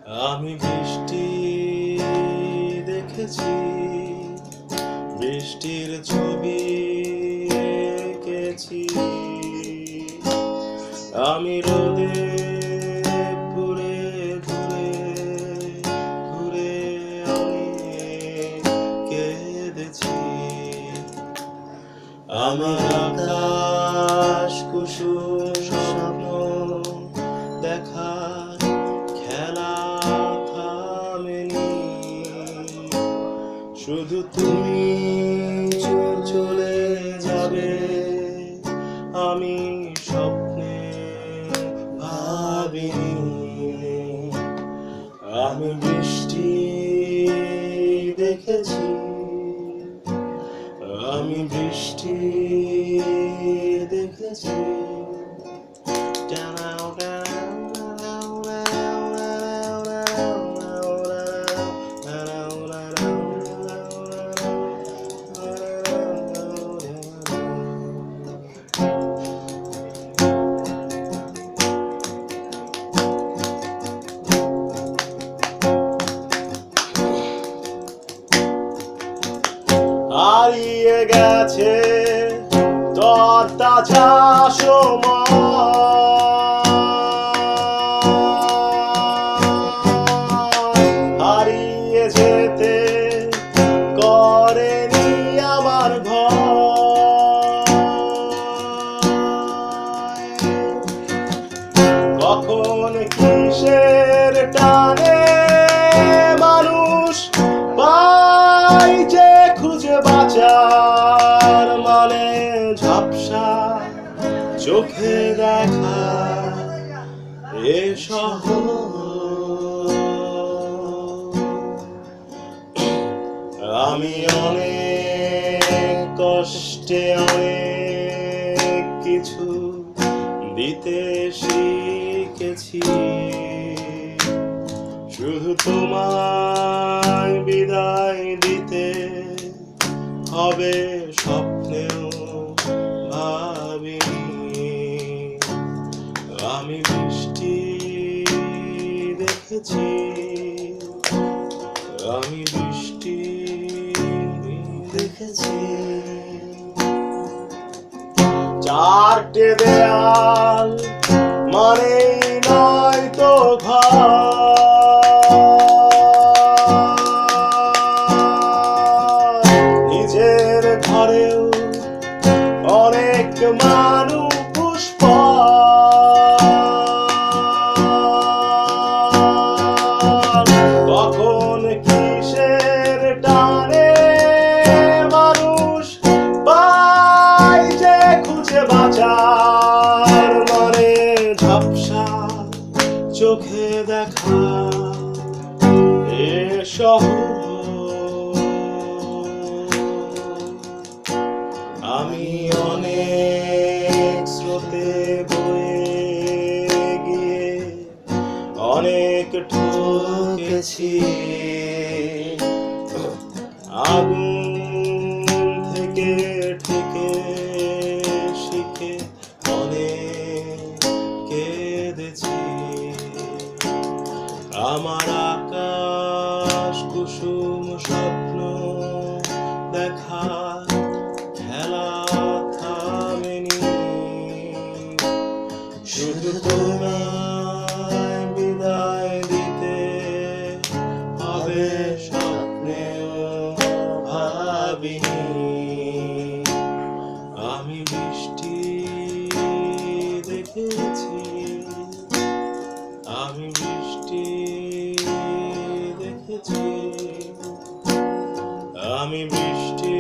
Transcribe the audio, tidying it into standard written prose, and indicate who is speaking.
Speaker 1: আমি বৃষ্টি দেখেছি, বৃষ্টির ছবি এঁকেছি। আমি রোদে পুড়ে ঘুরে ঘুরে অনেক কেঁদেছি। আমার আকাশ কুসুম স্বপ্ন দেখার খেলা থামেনি। শুধু তুমি চলে যাবে আমি স্বপ্নে ভাবিনি। আমি বৃষ্টি দেখেছি, আমি বৃষ্টি দেখেছি। হারিয়ে গেছে তরতাজা সময়, হারিয়ে যেতে করেনি আমার ভয়। কখন কিসের টানে মানুষ পাই যে খুঁজে বাঁচার মানে, ঝাপসা চোখে দেখা এ শহর। আমি অনেক কষ্টে অনেক কিছু দিতে শিখেছি। শুধু তোমায় বিদায় দিতে হবে স্বপ্নেও ভাবিনি। আমি বৃষ্টি দেখেছি, আমি বৃষ্টি দেখেছি। চারটে দেয়াল মানেই নয় তো ঘর, নিজের ঘরেও অনেক মানুষ কখন কিসের টানে মানুষ পাই যে খুঁজে বাঁচার মানে, ঝাপসা চোখে দেখা এ শহর। আমি অনেক স্রোতে বয়ে গিয়ে অনেক ঠকেছি। আগুন থেকে থেকে শিখে অনেক কেঁদেছি। আমার আকাশ কুসুম স্বপ্ন দেখা খেলা থামেনি। শুধু তোমায় বিদায় দিতে হবে স্বপ্নেও ভাবিনি। আমি বৃষ্টি দেখেছি, আমি বৃষ্টি দেখেছি, আমি বৃষ্টি